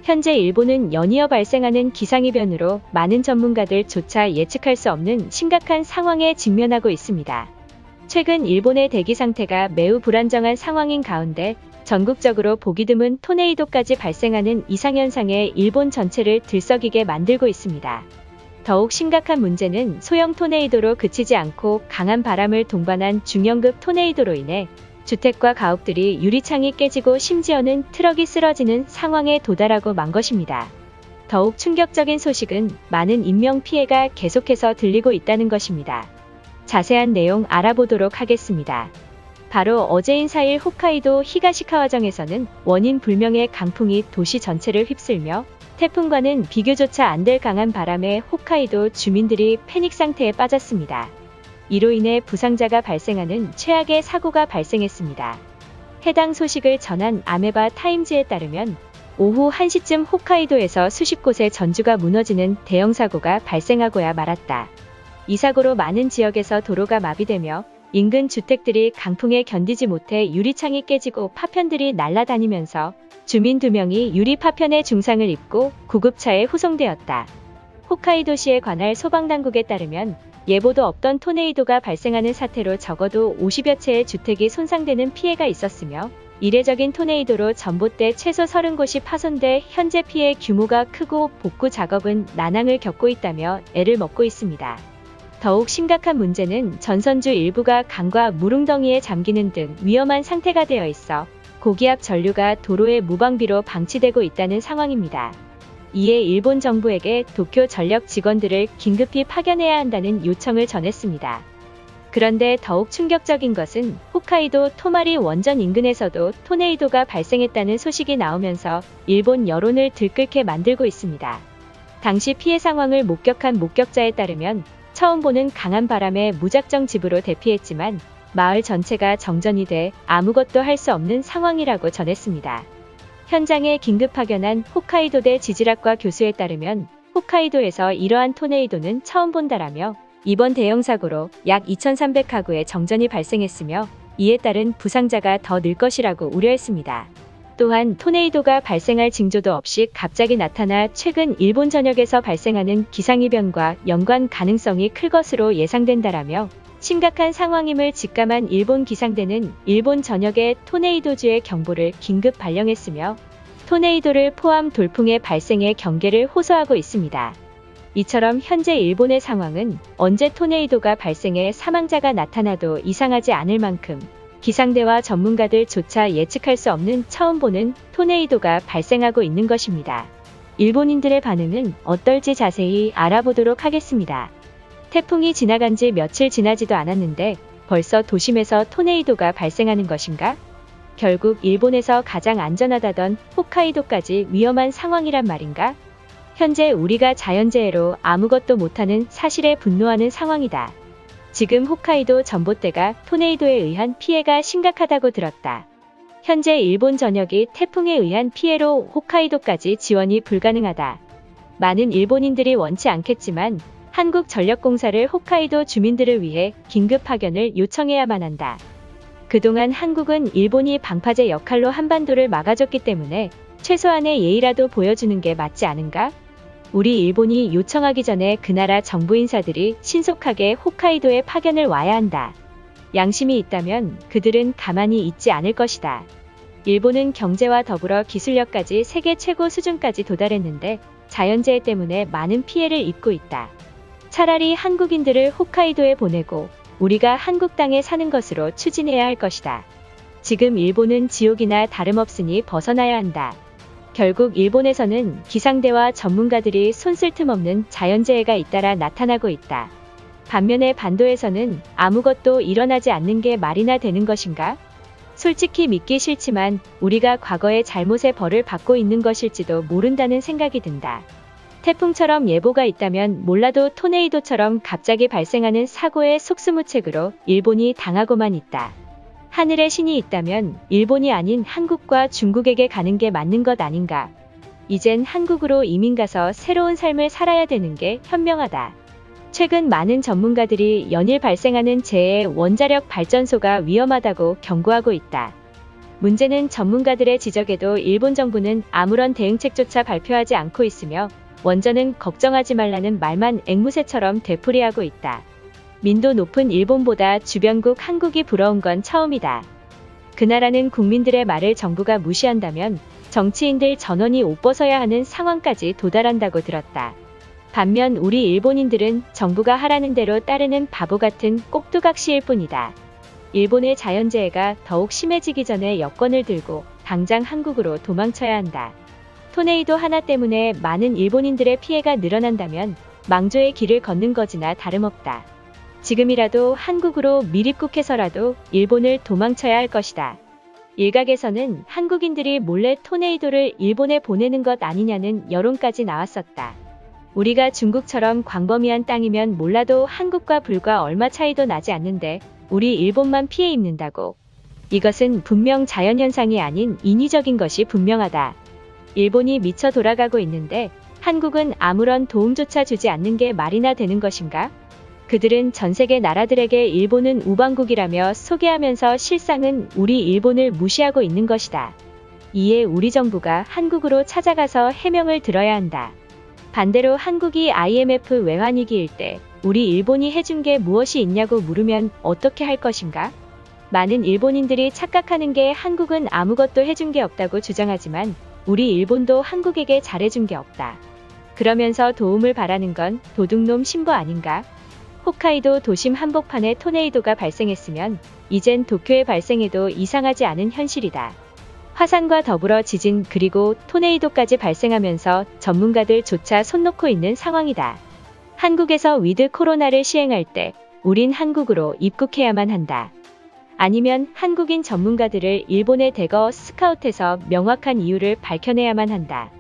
현재 일본은 연이어 발생하는 기상이변으로 많은 전문가들조차 예측할 수 없는 심각한 상황에 직면하고 있습니다. 최근 일본의 대기 상태가 매우 불안정한 상황인 가운데 전국적으로 보기 드문 토네이도까지 발생하는 이상현상에 일본 전체를 들썩이게 만들고 있습니다. 더욱 심각한 문제는 소형 토네이도로 그치지 않고 강한 바람을 동반한 중형급 토네이도로 인해 주택과 가옥들이 유리창이 깨지고 심지어는 트럭이 쓰러지는 상황에 도달하고 만 것입니다. 더욱 충격적인 소식은 많은 인명피해가 계속해서 들리고 있다는 것입니다. 자세한 내용 알아보도록 하겠습니다. 바로 어제인 4일 홋카이도 히가시카와정에서는 원인 불명의 강풍이 도시 전체를 휩쓸며 태풍과는 비교조차 안 될 강한 바람에 홋카이도 주민들이 패닉 상태에 빠졌습니다. 이로 인해 부상자가 발생하는 최악의 사고가 발생했습니다. 해당 소식을 전한 아메바 타임즈에 따르면 오후 1시쯤 홋카이도에서 수십 곳의 전주가 무너지는 대형 사고가 발생하고야 말았다. 이 사고로 많은 지역에서 도로가 마비되며 인근 주택들이 강풍에 견디지 못해 유리창이 깨지고 파편들이 날아다니면서 주민 2명이 유리 파편에 중상을 입고 구급차에 후송되었다. 홋카이도시의 관할 소방당국에 따르면 예보도 없던 토네이도가 발생하는 사태로 적어도 50여 채의 주택이 손상되는 피해가 있었으며 이례적인 토네이도로 전봇대 최소 30곳이 파손돼 현재 피해 규모가 크고 복구 작업은 난항을 겪고 있다며 애를 먹고 있습니다. 더욱 심각한 문제는 전선주 일부가 강과 물웅덩이에 잠기는 등 위험한 상태가 되어 있어 고기압 전류가 도로에 무방비로 방치되고 있다는 상황입니다. 이에 일본 정부에게 도쿄 전력 직원들을 긴급히 파견해야 한다는 요청을 전했습니다. 그런데 더욱 충격적인 것은 홋카이도 토마리 원전 인근에서도 토네이도가 발생했다는 소식이 나오면서 일본 여론을 들끓게 만들고 있습니다. 당시 피해 상황을 목격한 목격자에 따르면 처음 보는 강한 바람에 무작정 집으로 대피했지만 마을 전체가 정전이 돼 아무것도 할 수 없는 상황이라고 전했습니다. 현장에 긴급 파견한 홋카이도대 지질학과 교수에 따르면 홋카이도에서 이러한 토네이도는 처음 본다라며 이번 대형 사고로 약 2300가구의 정전이 발생했으며 이에 따른 부상자가 더 늘 것이라고 우려했습니다. 또한 토네이도가 발생할 징조도 없이 갑자기 나타나 최근 일본 전역에서 발생하는 기상이변과 연관 가능성이 클 것으로 예상된다라며 심각한 상황임을 직감한 일본 기상대는 일본 전역에 토네이도주의 경보를 긴급 발령했으며 토네이도를 포함 돌풍의 발생에 경계를 호소하고 있습니다. 이처럼 현재 일본의 상황은 언제 토네이도가 발생해 사망자가 나타나도 이상하지 않을 만큼 기상대와 전문가들조차 예측할 수 없는 처음 보는 토네이도가 발생하고 있는 것입니다. 일본인들의 반응은 어떨지 자세히 알아보도록 하겠습니다. 태풍이 지나간 지 며칠 지나지도 않았는데 벌써 도심에서 토네이도가 발생하는 것인가? 결국 일본에서 가장 안전하다던 홋카이도까지 위험한 상황이란 말인가? 현재 우리가 자연재해로 아무것도 못하는 사실에 분노하는 상황이다. 지금 홋카이도 전봇대가 토네이도에 의한 피해가 심각하다고 들었다. 현재 일본 전역이 태풍에 의한 피해로 홋카이도까지 지원이 불가능하다. 많은 일본인들이 원치 않겠지만 한국전력공사를 홋카이도 주민들을 위해 긴급 파견을 요청해야만 한다. 그동안 한국은 일본이 방파제 역할로 한반도를 막아줬기 때문에 최소한의 예의라도 보여주는 게 맞지 않은가? 우리 일본이 요청하기 전에 그 나라 정부 인사들이 신속하게 홋카이도에 파견을 와야 한다. 양심이 있다면 그들은 가만히 있지 않을 것이다. 일본은 경제와 더불어 기술력까지 세계 최고 수준까지 도달했는데 자연재해 때문에 많은 피해를 입고 있다. 차라리 한국인들을 홋카이도에 보내고 우리가 한국 땅에 사는 것으로 추진해야 할 것이다. 지금 일본은 지옥이나 다름없으니 벗어나야 한다. 결국 일본에서는 기상대와 전문가들이 손쓸 틈 없는 자연재해가 잇따라 나타나고 있다. 반면에 반도에서는 아무것도 일어나지 않는 게 말이나 되는 것인가? 솔직히 믿기 싫지만 우리가 과거의 잘못의 벌을 받고 있는 것일지도 모른다는 생각이 든다. 태풍처럼 예보가 있다면 몰라도 토네이도처럼 갑자기 발생하는 사고의 속수무책으로 일본이 당하고만 있다. 하늘의 신이 있다면 일본이 아닌 한국과 중국에게 가는 게 맞는 것 아닌가. 이젠 한국으로 이민 가서 새로운 삶을 살아야 되는 게 현명하다. 최근 많은 전문가들이 연일 발생하는 재해 원자력 발전소가 위험하다고 경고하고 있다. 문제는 전문가들의 지적에도 일본 정부는 아무런 대응책조차 발표하지 않고 있으며 원전은 걱정하지 말라는 말만 앵무새처럼 되풀이하고 있다. 민도 높은 일본보다 주변국 한국이 부러운 건 처음이다. 그 나라는 국민들의 말을 정부가 무시한다면 정치인들 전원이 옷 벗어야 하는 상황까지 도달한다고 들었다. 반면 우리 일본인들은 정부가 하라는 대로 따르는 바보 같은 꼭두각시일 뿐이다. 일본의 자연재해가 더욱 심해지기 전에 여권을 들고 당장 한국으로 도망쳐야 한다. 토네이도 하나 때문에 많은 일본인들의 피해가 늘어난다면 망조의 길을 걷는 거지나 다름없다. 지금이라도 한국으로 밀입국해서라도 일본을 도망쳐야 할 것이다. 일각에서는 한국인들이 몰래 토네이도를 일본에 보내는 것 아니냐는 여론까지 나왔었다. 우리가 중국처럼 광범위한 땅이면 몰라도 한국과 불과 얼마 차이도 나지 않는데 우리 일본만 피해 입는다고. 이것은 분명 자연현상이 아닌 인위적인 것이 분명하다. 일본이 미쳐 돌아가고 있는데 한국은 아무런 도움조차 주지 않는 게 말이나 되는 것인가? 그들은 전세계 나라들에게 일본은 우방국이라며 소개하면서 실상은 우리 일본을 무시하고 있는 것이다. 이에 우리 정부가 한국으로 찾아가서 해명을 들어야 한다. 반대로 한국이 IMF 외환위기일 때 우리 일본이 해준 게 무엇이 있냐고 물으면 어떻게 할 것인가? 많은 일본인들이 착각하는 게 한국은 아무것도 해준 게 없다고 주장하지만 우리 일본도 한국에게 잘해준 게 없다. 그러면서 도움을 바라는 건 도둑놈 신부 아닌가? 홋카이도 도심 한복판에 토네이도가 발생했으면 이젠 도쿄에 발생해도 이상하지 않은 현실이다. 화산과 더불어 지진 그리고 토네이도까지 발생하면서 전문가들조차 손 놓고 있는 상황이다. 한국에서 위드 코로나를 시행할 때 우린 한국으로 입국해야만 한다. 아니면 한국인 전문가들을 일본에 대거 스카웃해서 명확한 이유를 밝혀내야만 한다.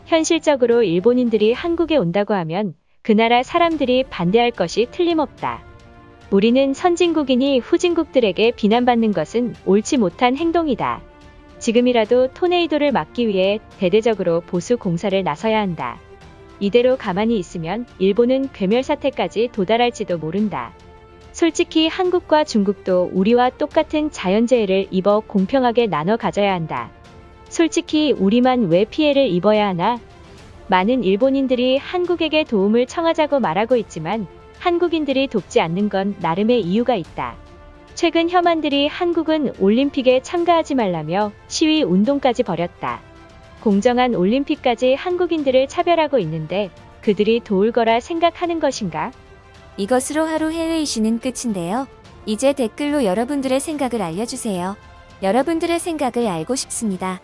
현실적으로 일본인들이 한국에 온다고 하면 그 나라 사람들이 반대할 것이 틀림없다. 우리는 선진국이니 후진국들에게 비난받는 것은 옳지 못한 행동이다. 지금이라도 토네이도를 막기 위해 대대적으로 보수 공사를 나서야 한다. 이대로 가만히 있으면 일본은 괴멸 사태까지 도달할지도 모른다. 솔직히 한국과 중국도 우리와 똑같은 자연재해를 입어 공평하게 나눠 가져야 한다. 솔직히 우리만 왜 피해를 입어야 하나? 많은 일본인들이 한국에게 도움을 청하자고 말하고 있지만 한국인들이 돕지 않는 건 나름의 이유가 있다. 최근 혐한들이 한국은 올림픽에 참가하지 말라며 시위 운동까지 벌였다. 공정한 올림픽까지 한국인들을 차별하고 있는데 그들이 도울 거라 생각하는 것인가? 이것으로 하루 해외 이슈는 끝인데요. 이제 댓글로 여러분들의 생각을 알려주세요. 여러분들의 생각을 알고 싶습니다.